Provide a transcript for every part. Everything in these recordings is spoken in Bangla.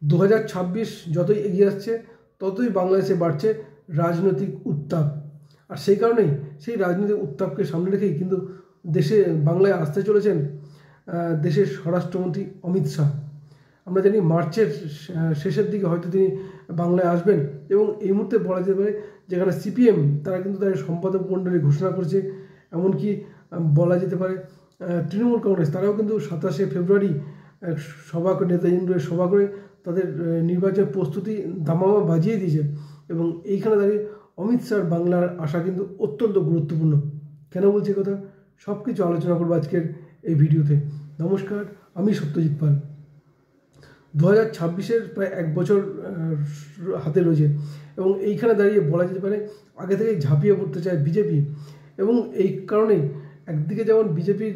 2026 যতই এগিয়ে আসছে ততই বাংলাদেশে বাড়ছে রাজনৈতিক উত্তাপ। আর সেই কারণেই সেই রাজনৈতিক উত্তাপকে সামনে রেখেই কিন্তু বাংলায় আসতে চলেছেন দেশের স্বরাষ্ট্রমন্ত্রী অমিত শাহ। আমরা জানি মার্চের শেষের দিকে হয়তো তিনি বাংলায় আসবেন, এবং এই মুহূর্তে বলা যেতে পারে যেখানে সিপিএম তারা কিন্তু তাদের সম্পাদক মণ্ডলী ঘোষণা করেছে, এমনকি বলা যেতে পারে তৃণমূল কংগ্রেস তারাও কিন্তু 27শে ফেব্রুয়ারি সভা করে, নেতাজিদের সভা করে তাদের নির্বাচনের প্রস্তুতি দামামা বাজিয়ে দিয়েছে। এবং এইখানে দাঁড়িয়ে অমিত শাহর বাংলার আসা কিন্তু অত্যন্ত গুরুত্বপূর্ণ। কেন বলছি কথা, সব কিছু আলোচনা করবো আজকের এই ভিডিওতে। নমস্কার, আমি সত্যজিৎ পাল। 2026-এর প্রায় 1 বছর হাতে রয়েছে, এবং এইখানে দাঁড়িয়ে বলা যেতে পারে আগে থেকে ঝাঁপিয়ে পড়তে চায় বিজেপি। এবং এই কারণেই একদিকে যেমন বিজেপির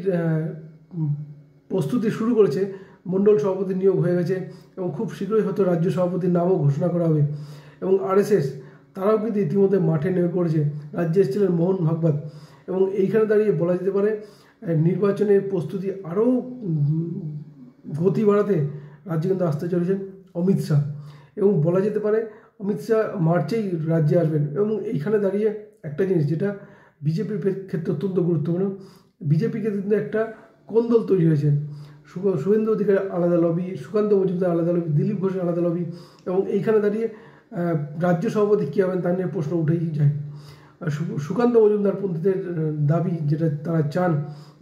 প্রস্তুতি শুরু করেছে, মণ্ডল সভাপতি নিয়োগ হয়ে গেছে, এবং খুব শীঘ্রই হয়তো রাজ্য সভাপতির নামও ঘোষণা করা হবে। এবং আরএসএস তারাও কিন্তু ইতিমধ্যে মাঠে নেমে পড়েছে, রাজ্যে এসেছিলেন মোহন ভাগবত। এবং এইখানে দাঁড়িয়ে বলা যেতে পারে নির্বাচনের প্রস্তুতি আরও গতি বাড়াতে রাজ্যে কিন্তু আসতে চলেছেন অমিত শাহ। এবং বলা যেতে পারে অমিত শাহ মার্চেই রাজ্যে আসবেন। এবং এইখানে দাঁড়িয়ে একটা জিনিস যেটা বিজেপির ক্ষেত্রে অত্যন্ত গুরুত্বপূর্ণ, বিজেপিকে কিন্তু একটা কোন্দল তৈরি হয়েছে। শুভেন্দু অধিকারী আলাদা লবি, সুকান্ত মজুমদার আলাদা লবি, দিলীপ ঘোষের আলাদা লবি। এবং এইখানে দাঁড়িয়ে রাজ্য সভাপতি কী হবেন তা নিয়ে প্রশ্ন উঠেই যায়। সুকান্ত মজুমদার পন্থীদের দাবি, যেটা তারা চান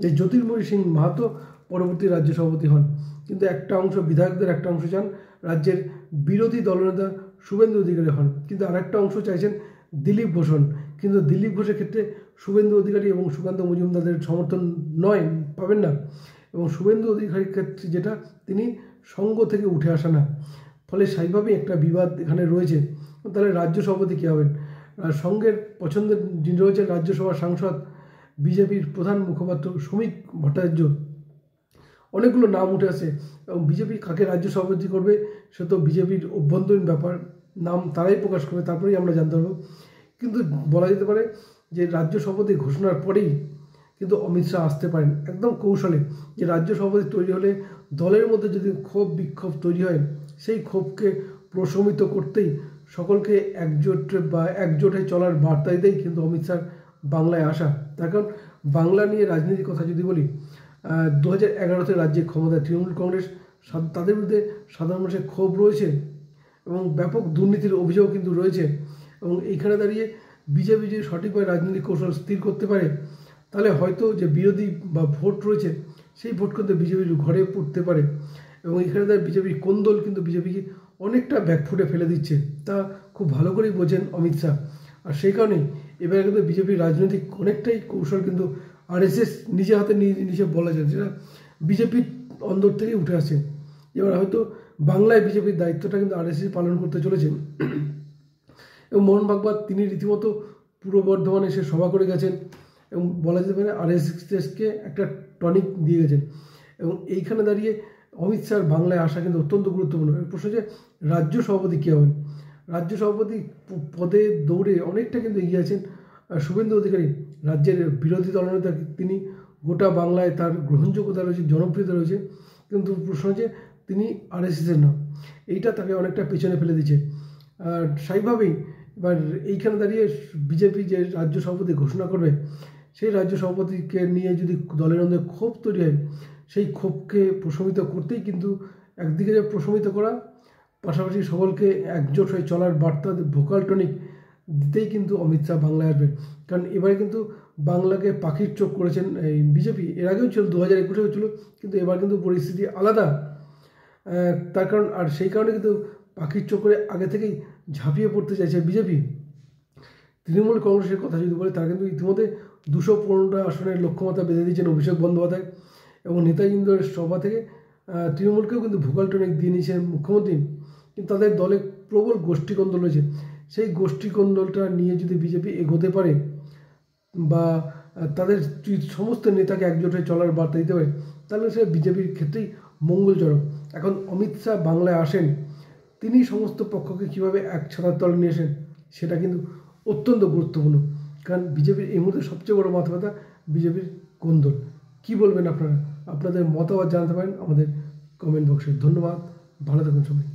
যে জ্যোতির্ময়ী সিং মাহাতো পরবর্তী রাজ্য সভাপতি হন। কিন্তু একটা অংশ বিধায়কদের একটা অংশ চান রাজ্যের বিরোধী দলনেতা শুভেন্দু অধিকারী হন, কিন্তু আরেকটা অংশ চাইছেন দিলীপ ঘোষ হন। কিন্তু দিলীপ ঘোষের ক্ষেত্রে শুভেন্দু অধিকারী এবং সুকান্ত মজুমদারের সমর্থন পাবেন না। এবং শুভেন্দু অধিকারীর ক্ষেত্রে যেটা, তিনি সঙ্গ থেকে উঠে আসা না, ফলে স্বাভাবিকভাবেই একটা বিবাদ এখানে রয়েছে। তাহলে রাজ্য সভাপতি কী হবেন? সঙ্গের পছন্দের যিনি রয়েছেন রাজ্যসভার সাংসদ, বিজেপির প্রধান মুখপাত্র শ্রমিক ভট্টাচার্য, অনেকগুলো নাম উঠে আসে। এবং বিজেপি কাকে রাজ্য সভাপতি করবে সে তো বিজেপির অভ্যন্তরীণ ব্যাপার, নাম তারাই প্রকাশ করবে, তারপরেই আমরা জানতে পারবো। কিন্তু বলা যেতে পারে যে রাজ্য সভাপতি ঘোষণার পরেই কিন্তু অমিত শাহ আসতে পারেন একদম কৌশলে, যে রাজ্য সভাপতি তৈরি হলে দলের মধ্যে যদি ক্ষোভ বিক্ষোভ তৈরি হয়, সেই ক্ষোভকে প্রশমিত করতেই সকলকে একজোট হয়ে চলার বার্তা দিতেই কিন্তু অমিত শাহ বাংলায় আসা। তার কারণ বাংলা নিয়ে রাজনীতির কথা যদি বলি, 2011-তে রাজ্যে ক্ষমতায় তৃণমূল কংগ্রেস, তাদের বিরুদ্ধে সাধারণ মানুষের ক্ষোভ রয়েছে এবং ব্যাপক দুর্নীতির অভিযোগ কিন্তু রয়েছে। এবং এইখানে দাঁড়িয়ে বিজেপি যদি সঠিকভাবে রাজনৈতিক কৌশল স্থির করতে পারে, তাহলে হয়তো যে বিরোধী বা ভোট রয়েছে সেই ভোট কিন্তু বিজেপির ঘরে পড়তে পারে। এবং এখানে দাঁড়িয়ে বিজেপির কোন্দল কিন্তু বিজেপিকে অনেকটা ব্যাকফুটে ফেলে দিচ্ছে, তা খুব ভালো করেই বোঝেন অমিত শাহ। আর সেই কারণেই এবার কিন্তু বিজেপির রাজনৈতিক অনেকটাই কৌশল কিন্তু আরএসএস নিজে হাতে নিজে বলা যায়, যেটা বিজেপির অন্দর থেকেই উঠে আসে। এবার হয়তো বাংলায় বিজেপির দায়িত্বটা কিন্তু আরএসএস পালন করতে চলেছেন। এবং মোহন ভাগবত তিনি রীতিমতো পূর্ব বর্ধমানে এসে সভা করে গেছেন, এবং বলা যেতে পারে আরএসএসকে একটা টনিক দিয়ে গেছেন। এবং এইখানে দাঁড়িয়ে অমিত শাহর বাংলায় আসা কিন্তু অত্যন্ত গুরুত্বপূর্ণ। প্রশ্ন যে রাজ্য সভাপতি কী হবেন? রাজ্য সভাপতি পদে দৌড়ে অনেকটা কিন্তু এগিয়ে আছেন শুভেন্দু অধিকারী, রাজ্যের বিরোধী দলনেতা। তিনি গোটা বাংলায় তার গ্রহণযোগ্যতা রয়েছে, জনপ্রিয়তা রয়েছে, কিন্তু প্রশ্ন যে তিনি আরএসএসের না, এইটা তাকে অনেকটা পেছনে ফেলে দিচ্ছে। আর স্বাভাবিকভাবেই এবার এইখানে দাঁড়িয়ে বিজেপি যে রাজ্য সভাপতি ঘোষণা করবে, সেই রাজ্য সভাপতিকে নিয়ে যদি দলের মধ্যে ক্ষোভ তৈরি হয়, সেই ক্ষোভকে প্রশমিত করতেই কিন্তু একদিকে যে প্রশমিত করা, পাশাপাশি সকলকে একজোট হয়ে চলার বার্তা ভোকাল টনিক দিতেই কিন্তু অমিত শাহ বাংলায় আসবেন। কারণ এবারে কিন্তু বাংলাকে পাখির চোখ করেছেন এই বিজেপি, এর আগেও ছিল, 2021-এও ছিল, কিন্তু এবার কিন্তু পরিস্থিতি আলাদা। তার কারণ, আর সেই কারণে কিন্তু পাখির চোখ করে আগে থেকেই ঝাঁপিয়ে পড়তে চাইছে বিজেপি। তৃণমূল কংগ্রেসের কথা যদি বলে, তারা কিন্তু ইতিমধ্যে 215টা আসনের লক্ষ্যমাত্রা বেঁধে দিয়েছেন অভিষেক বন্দ্যোপাধ্যায়। এবং নেতাজি ইন্দোরের সভা থেকে তৃণমূলকেও কিন্তু ভোকাল টনিক দিয়ে নিয়েছেন মুখ্যমন্ত্রী। কিন্তু তাদের দলে প্রবল গোষ্ঠীকন্দল রয়েছে, সেই গোষ্ঠীকন্দলটা নিয়ে যদি বিজেপি এগোতে পারে বা তাদের সমস্ত নেতাকে একজোট হয়ে চলার বার্তা দিতে পারে, তাহলে সে বিজেপির ক্ষেত্রেই মঙ্গলজনক। এখন অমিত শাহ বাংলায় আসেন, তিনি সমস্ত পক্ষকে কীভাবে এক ছাতার তলে নিয়ে আসেন, সেটা কিন্তু অত্যন্ত গুরুত্বপূর্ণ। কারণ বিজেপির এই মুহূর্তে সবচেয়ে বড় মাথা ব্যথা বিজেপির কোন্দল। কী বলবেন আপনারা? আপনাদের মতামত জানাতে পারেন আমাদের কমেন্ট বক্সে। ধন্যবাদ, ভালো থাকুন সবাই।